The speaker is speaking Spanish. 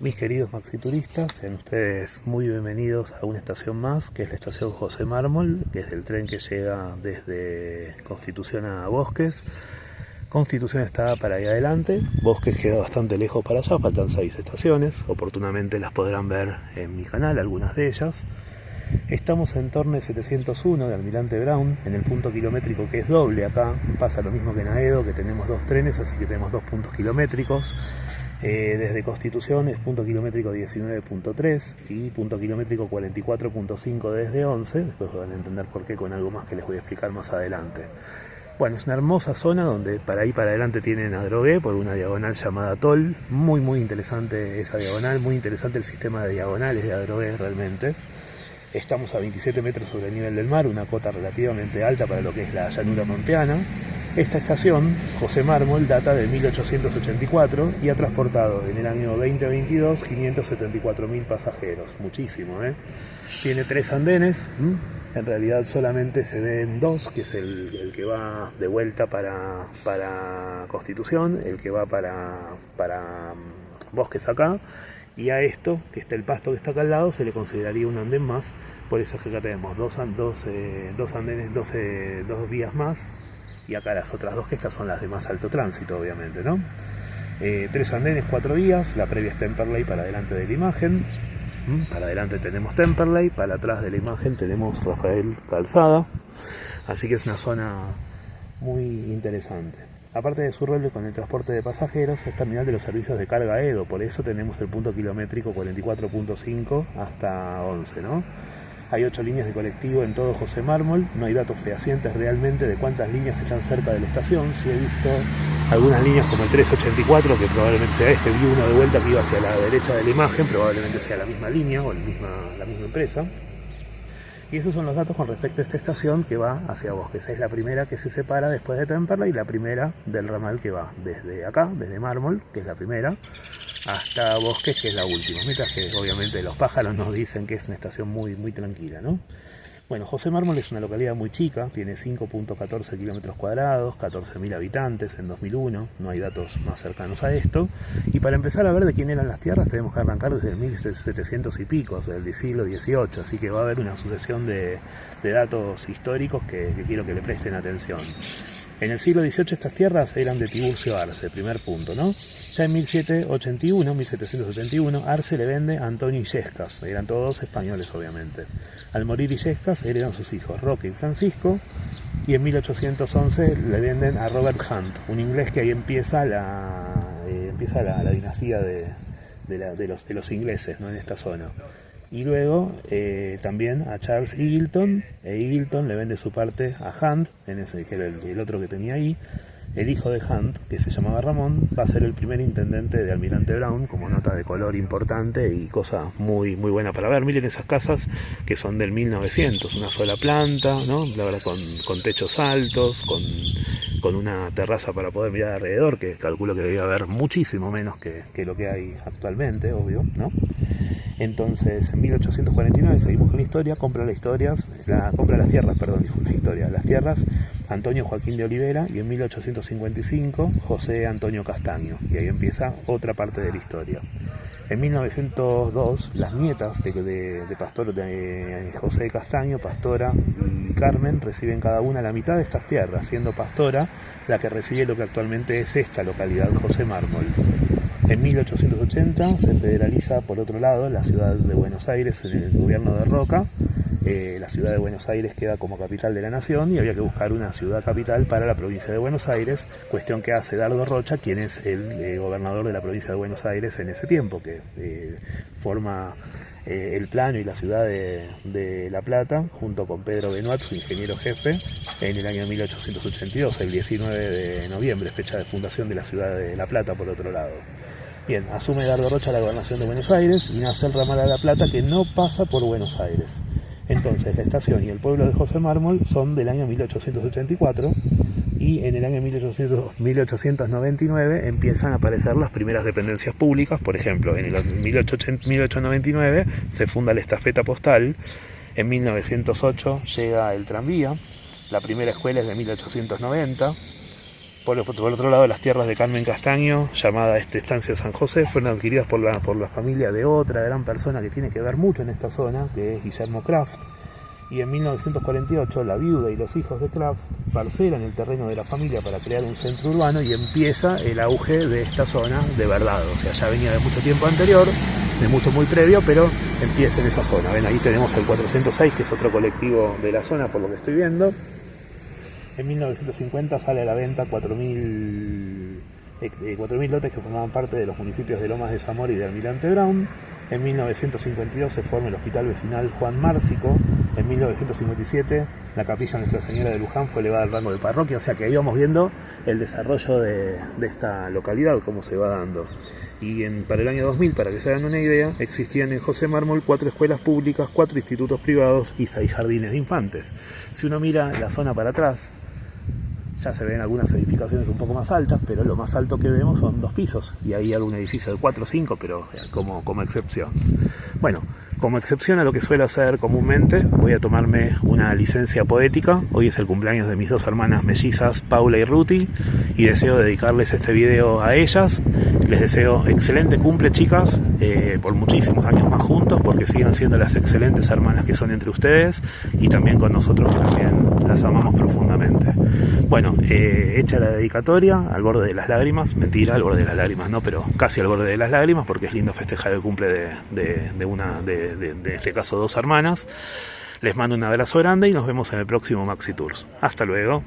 Mis queridos maxituristas, sean ustedes muy bienvenidos a una estación más, que es la estación José Mármol, que es el tren que llega desde Constitución a Bosques. Constitución está para ahí adelante, Bosques queda bastante lejos para allá, faltan 6 estaciones, oportunamente las podrán ver en mi canal, algunas de ellas. Estamos en Torne 701 de Almirante Brown, en el punto kilométrico que es doble acá. Pasa lo mismo que en Aedo, que tenemos 2 trenes, así que tenemos 2 puntos kilométricos. Desde Constitución es punto kilométrico 19.3 y punto kilométrico 44.5 desde 11. Después van a entender por qué con algo más que les voy a explicar más adelante. Bueno, es una hermosa zona donde para ahí para adelante tienen Adrogué por una diagonal llamada Tol. Muy interesante esa diagonal, muy interesante el sistema de diagonales de Adrogué realmente. Estamos a 27 metros sobre el nivel del mar, una cota relativamente alta para lo que es la llanura pampeana. Esta estación, José Mármol, data de 1884 y ha transportado en el año 2022 574.000 pasajeros. Muchísimo, ¿eh? Tiene 3 andenes, en realidad solamente se ven 2, que es el que va de vuelta para Constitución, el que va para Bosques acá. Y a esto, que está el pasto que está acá al lado, se le consideraría un andén más. Por eso es que acá tenemos dos andenes, 2 vías más. Y acá las otras 2, que estas son las de más alto tránsito, obviamente, ¿no? 3 andenes, 4 vías. La previa es Temperley para adelante de la imagen. Para adelante tenemos Temperley, para atrás de la imagen tenemos Rafael Calzada. Así que es una zona muy interesante. Aparte de su rol con el transporte de pasajeros, es terminal de los servicios de carga Edo, por eso tenemos el punto kilométrico 44.5 hasta 11, ¿no? Hay 8 líneas de colectivo en todo José Mármol, no hay datos fehacientes realmente de cuántas líneas están cerca de la estación. Sí he visto algunas líneas como el 384, que probablemente sea este, vi uno de vuelta que iba hacia la derecha de la imagen, probablemente sea la misma línea o la misma empresa. Y esos son los datos con respecto a esta estación que va hacia Bosques. Es la primera que se separa después de Temperley y la primera del ramal que va desde acá, desde Mármol, que es la primera, hasta Bosques, que es la última. Mientras que obviamente los pájaros nos dicen que es una estación muy tranquila, ¿no? Bueno, José Mármol es una localidad muy chica, tiene 5.14 kilómetros cuadrados, 14.000 habitantes en 2001, no hay datos más cercanos a esto. Y para empezar a ver de quién eran las tierras tenemos que arrancar desde el 1700 y pico, del siglo XVIII, así que va a haber una sucesión de datos históricos que quiero que le presten atención. En el siglo XVIII estas tierras eran de Tiburcio Arce, primer punto, ¿no? Ya en 1771, Arce le vende a Antonio Illescas, eran todos españoles obviamente. Al morir Illescas heredan sus hijos Roque y Francisco, y en 1811 le venden a Robert Hunt, un inglés que ahí empieza la dinastía de los ingleses, ¿no? En esta zona. Y luego también a Charles Eagleton, Eagleton le vende su parte a Hunt, en ese que era el otro que tenía ahí. El hijo de Hunt, que se llamaba Ramón, va a ser el primer intendente de Almirante Brown, como nota de color importante y cosa muy buena para ver. Miren esas casas que son del 1900, una sola planta, ¿no? La verdad, con techos altos, con una terraza para poder mirar alrededor, que calculo que debía haber muchísimo menos que lo que hay actualmente, obvio, ¿no? Entonces, en 1849 seguimos con la historia, compra las tierras Antonio Joaquín de Olivera, y en 1855 José Antonio Castaño, y ahí empieza otra parte de la historia. En 1902 las nietas de José Castaño, Pastora y Carmen, reciben cada una la mitad de estas tierras, siendo Pastora la que recibe lo que actualmente es esta localidad, José Mármol. En 1880 se federaliza, por otro lado, la ciudad de Buenos Aires en el gobierno de Roca. La ciudad de Buenos Aires queda como capital de la nación y había que buscar una ciudad capital para la provincia de Buenos Aires, cuestión que hace Dardo Rocha, quien es el gobernador de la provincia de Buenos Aires en ese tiempo, que forma el plano y la ciudad de La Plata, junto con Pedro Benoit, su ingeniero jefe, en el año 1882, el 19 de noviembre, fecha de fundación de la ciudad de La Plata, por otro lado. Bien, asume Dardo Rocha la gobernación de Buenos Aires y nace el ramal a La Plata, que no pasa por Buenos Aires. Entonces la estación y el pueblo de José Mármol son del año 1884, y en el año 1899 empiezan a aparecer las primeras dependencias públicas. Por ejemplo, en el 1899 se funda la estafeta postal, en 1908 llega el tranvía, la primera escuela es de 1890, Por otro lado, las tierras de Carmen Castaño, llamada Estancia San José, fueron adquiridas por la familia de otra gran persona que tiene que ver mucho en esta zona, que es Guillermo Kraft. Y en 1948 la viuda y los hijos de Kraft parcelan el terreno de la familia para crear un centro urbano y empieza el auge de esta zona de verdad. O sea, ya venía de mucho tiempo anterior, de mucho muy previo, pero empieza en esa zona. Ven, ahí tenemos el 406, que es otro colectivo de la zona por lo que estoy viendo. En 1950 sale a la venta 4.000 lotes que formaban parte de los municipios de Lomas de Zamora y de Almirante Brown. En 1952 se forma el Hospital Vecinal Juan Márcico. En 1957 la Capilla Nuestra Señora de Luján fue elevada al rango de parroquia. O sea que ahí vamos viendo el desarrollo de esta localidad, cómo se va dando. Y para el año 2000, para que se hagan una idea, existían en José Mármol 4 escuelas públicas, 4 institutos privados y 6 jardines de infantes. Si uno mira la zona para atrás, ya se ven algunas edificaciones un poco más altas, pero lo más alto que vemos son 2 pisos. Y ahí algún edificio de 4 o 5, pero como excepción. Bueno, como excepción a lo que suelo hacer comúnmente, voy a tomarme una licencia poética. Hoy es el cumpleaños de mis 2 hermanas mellizas, Paula y Ruti, y deseo dedicarles este video a ellas. Les deseo excelente cumple, chicas, por muchísimos años más juntos, porque sigan siendo las excelentes hermanas que son entre ustedes y también con nosotros, que también las amamos profundamente. Bueno, hecha la dedicatoria, al borde de las lágrimas, mentira, al borde de las lágrimas no, pero casi al borde de las lágrimas, porque es lindo festejar el cumple de este caso 2 hermanas. Les mando un abrazo grande y nos vemos en el próximo Maxi Tours. Hasta luego.